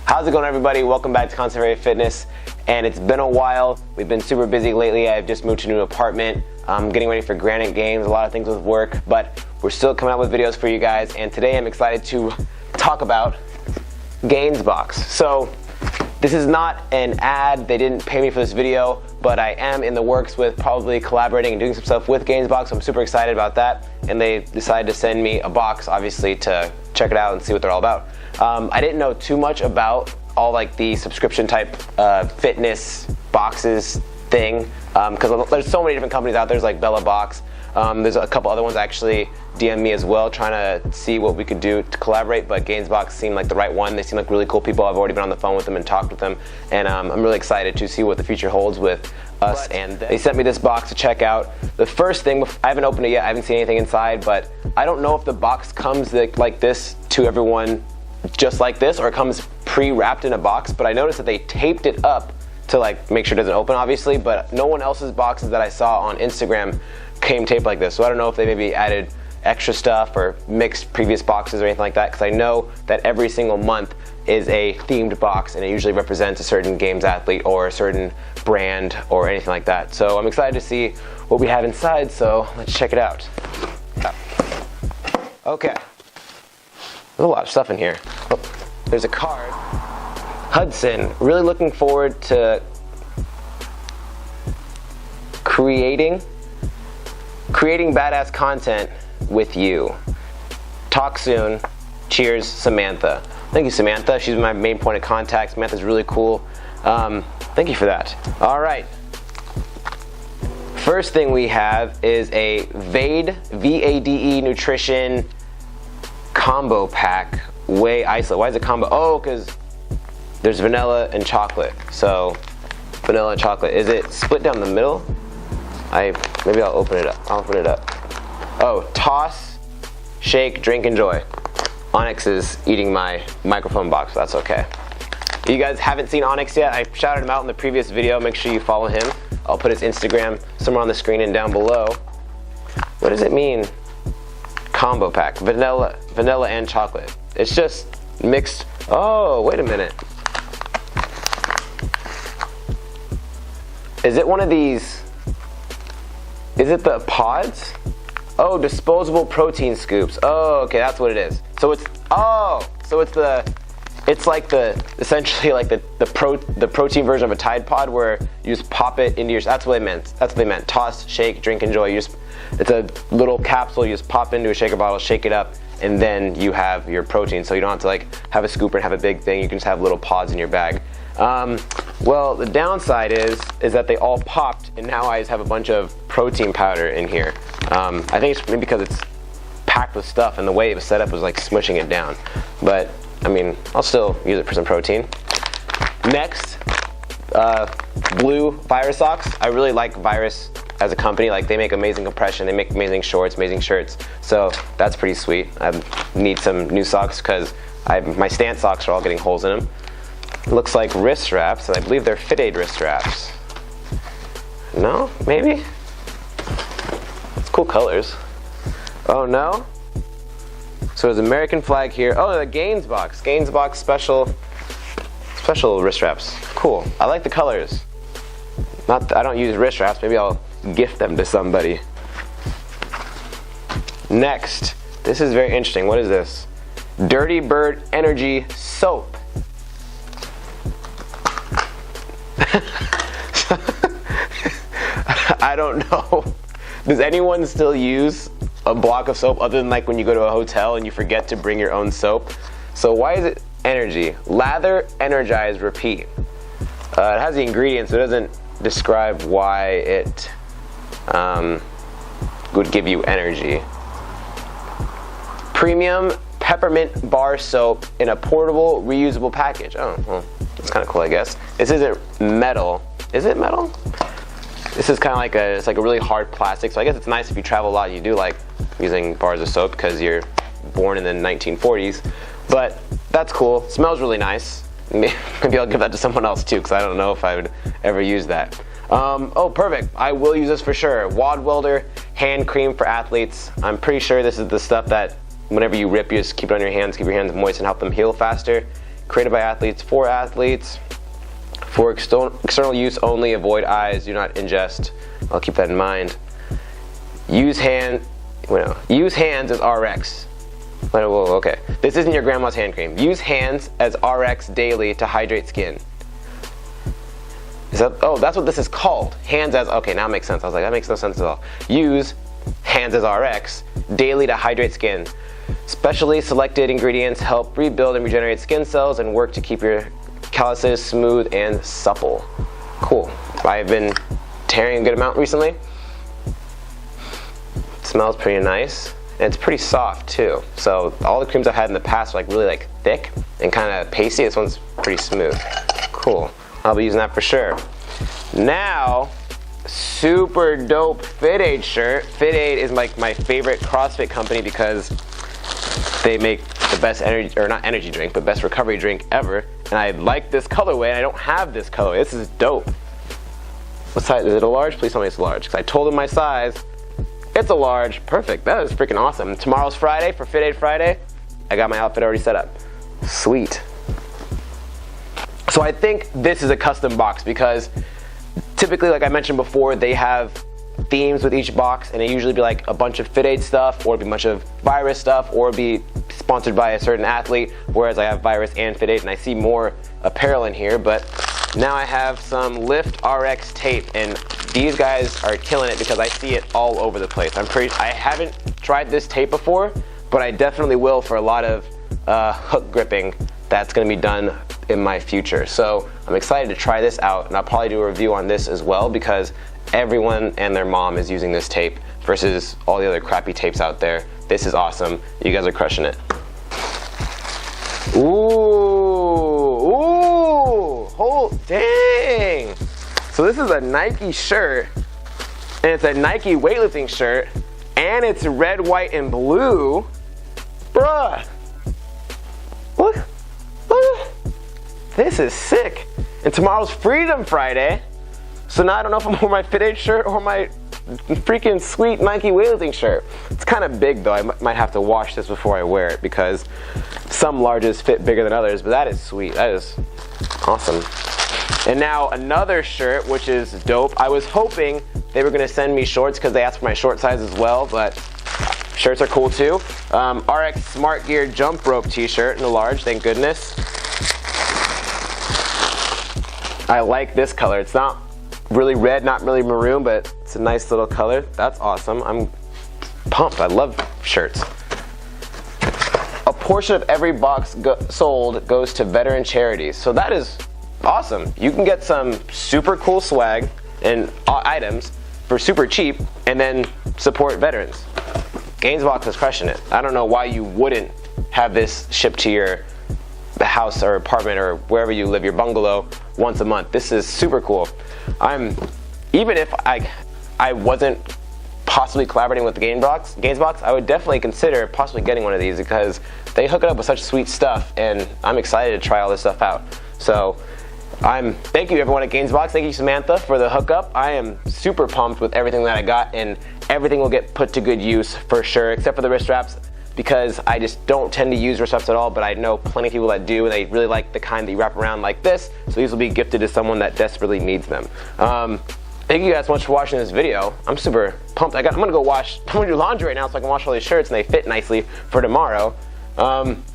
How's it going, everybody? Welcome back to ConstantlyVariedFitness. And it's been a while. We've been super busy lately. I've just moved to a new apartment. I'm getting ready for Granite Games, a lot of things with work, but we're still coming out with videos for you guys. And today I'm excited to talk about Gainzbox. So this is not an ad. They didn't pay me for this video, but I am in the works with probably collaborating and doing some stuff with Gainzbox. I'm super excited about that. And they decided to send me a box, obviously, to check it out and see what they're all about. I didn't know too much about all like the subscription type fitness boxes thing, because there's so many different companies out there. There's like Bella Box. There's a couple other ones actually DM me as well, trying to see what we could do to collaborate, but Gainzbox seemed like the right one. They seem like really cool people. I've already been on the phone with them and talked with them, and I'm really excited to see what the future holds with us. And they sent me this box to check out. The first thing, I haven't opened it yet, I haven't seen anything inside, but I don't know if the box comes like this to everyone just like this, or it comes pre-wrapped in a box, but I noticed that they taped it up to like make sure it doesn't open, obviously, but no one else's boxes that I saw on Instagram came taped like this. So I don't know if they maybe added extra stuff or mixed previous boxes or anything like that, because I know that every single month is a themed box and it usually represents a certain games athlete or a certain brand or anything like that. So I'm excited to see what we have inside, so let's check it out. Okay, there's a lot of stuff in here. Oh, there's a card. Hudson, really looking forward to creating badass content with you. Talk soon. Cheers, Samantha. Thank you, Samantha. She's my main point of contact. Samantha's really cool. Thank you for that. All right. First thing we have is a VADE, V-A-D-E nutrition combo pack, whey isolate. Why is it combo? Oh, because there's vanilla and chocolate. So vanilla and chocolate. Is it split down the middle? Maybe I'll open it up. Oh, toss, shake, drink, enjoy. Onyx is eating my microphone box. That's okay. If you guys haven't seen Onyx yet, I shouted him out in the previous video. Make sure you follow him. I'll put his Instagram somewhere on the screen and down below. What does it mean? Combo pack, vanilla and chocolate. It's just mixed. Oh, wait a minute. Is it one of these? Is it the pods? Oh, disposable protein scoops. Oh, okay, that's what it is. So it's essentially like the protein version of a Tide Pod, where you just pop it into your. That's what they meant. That's what they meant. Toss, shake, drink, enjoy. It's a little capsule. You just pop into a shaker bottle, shake it up, and then you have your protein. So you don't have to like have a scooper and have a big thing. You can just have little pods in your bag. Well, the downside is that they all popped, and now I just have a bunch of protein powder in here. I think it's maybe because it's packed with stuff, and the way it was set up was like smushing it down. But I mean, I'll still use it for some protein. Next, blue Virus socks. I really like Virus as a company. Like, they make amazing compression, they make amazing shorts, amazing shirts. So that's pretty sweet. I need some new socks because my stance socks are all getting holes in them. Looks like wrist wraps, and I believe they're Fit Aid wrist wraps. No? Maybe? It's cool colors. Oh no? So there's American flag here. Oh, the Gainzbox. Gainzbox special wrist wraps. Cool. I like the colors. I don't use wrist wraps. Maybe I'll gift them to somebody. Next, this is very interesting. What is this? Dirty Bird Energy Soap. I don't know. Does anyone still use a block of soap other than like when you go to a hotel and you forget to bring your own soap? So why is it energy? Lather, energize, repeat. It has the ingredients, so it doesn't describe why it would give you energy. Premium peppermint bar soap in a portable, reusable package. Oh, well, that's kind of cool, I guess. This isn't metal. Is it metal? This is kind of like it's like a really hard plastic, so I guess it's nice if you travel a lot. You do like using bars of soap because you're born in the 1940s, but that's cool. Smells really nice. Maybe I'll give that to someone else too, because I don't know if I would ever use that. Oh, perfect. I will use this for sure. Wad Welder hand cream for athletes. I'm pretty sure this is the stuff that whenever you rip, you just keep it on your hands, keep your hands moist and help them heal faster. created by athletes for athletes. For external use only, avoid eyes, do not ingest. I'll keep that in mind. Use hands as RX. Whoa, okay. This isn't your grandma's hand cream. Use hands as RX daily to hydrate skin. Oh, that's what this is called. Hands as, okay, now it makes sense. I was like, that makes no sense at all. Use hands as RX daily to hydrate skin. Specially selected ingredients help rebuild and regenerate skin cells and work to keep your calluses smooth and supple. Cool. I've been tearing a good amount recently. It smells pretty nice. And it's pretty soft too. So all the creams I've had in the past are like really like thick and kind of pasty. This one's pretty smooth. Cool. I'll be using that for sure. Now, super dope FitAid shirt. FitAid is like my favorite CrossFit company because they make the best energy, or not energy drink, but best recovery drink ever. And I like this colorway, and I don't have this colorway. This is dope. What size? Is it a large? Please tell me it's large, because I told them my size. It's a large. Perfect. That is freaking awesome. Tomorrow's Friday for FitAid Friday. I got my outfit already set up. Sweet. So I think this is a custom box because typically, like I mentioned before, they have themes with each box, and it usually be like a bunch of FitAid stuff, or it'd be a bunch of virus stuff, or it'd be sponsored by a certain athlete, whereas I have virus and FitAid, and I see more apparel in here. But now I have some Lift RX tape, and these guys are killing it because I see it all over the place. I haven't tried this tape before, but I definitely will for a lot of hook gripping that's going to be done in my future. So I'm excited to try this out, and I'll probably do a review on this as well because everyone and their mom is using this tape versus all the other crappy tapes out there. This is awesome. You guys are crushing it. Ooh, oh, dang. So this is a Nike shirt, and it's a Nike weightlifting shirt, and it's red, white, and blue. Bruh, look. This is sick. And tomorrow's Freedom Friday, so now I don't know if I'm wearing my FitAid shirt or my freaking sweet Nike weightlifting shirt. It's kind of big though. I might have to wash this before I wear it because some larges fit bigger than others, but that is sweet. That is awesome. And now another shirt, which is dope. I was hoping they were gonna send me shorts because they asked for my short size as well, but shirts are cool too. RX Smart Gear Jump Rope t-shirt in a large, thank goodness. I like this color. It's not really red, not really maroon, but it's a nice little color. That's awesome. I'm pumped. I love shirts. A portion of every box sold goes to veteran charities. So that is awesome. You can get some super cool swag and items for super cheap and then support veterans. Gainzbox is crushing it. I don't know why you wouldn't have this shipped to your house or apartment or wherever you live, your bungalow, once a month. This is super cool. Even if I wasn't possibly collaborating with the Gainzbox, I would definitely consider possibly getting one of these because they hook it up with such sweet stuff, and I'm excited to try all this stuff out. So thank you everyone at Gainzbox. Thank you Samantha for the hookup. I am super pumped with everything that I got, and everything will get put to good use for sure, except for the wrist wraps, because I just don't tend to use wrist wraps at all, but I know plenty of people that do, and they really like the kind that you wrap around like this, so these will be gifted to someone that desperately needs them. Thank you guys so much for watching this video. I'm super pumped. I'm gonna do laundry right now so I can wash all these shirts and they fit nicely for tomorrow.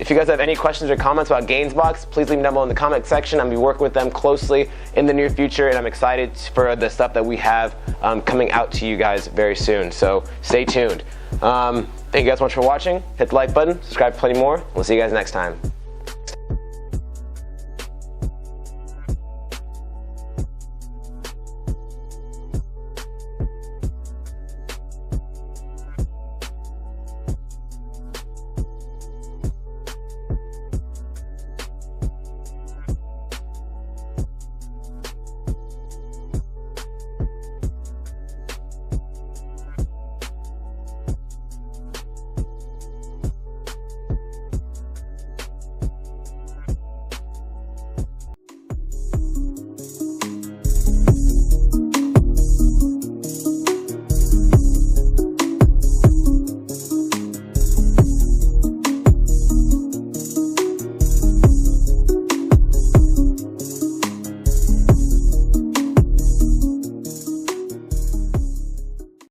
If you guys have any questions or comments about Gainzbox, please leave them down below in the comment section. I'm gonna be working with them closely in the near future, and I'm excited for the stuff that we have coming out to you guys very soon, so stay tuned. Thank you guys so much for watching. Hit the like button, subscribe for plenty more. We'll see you guys next time.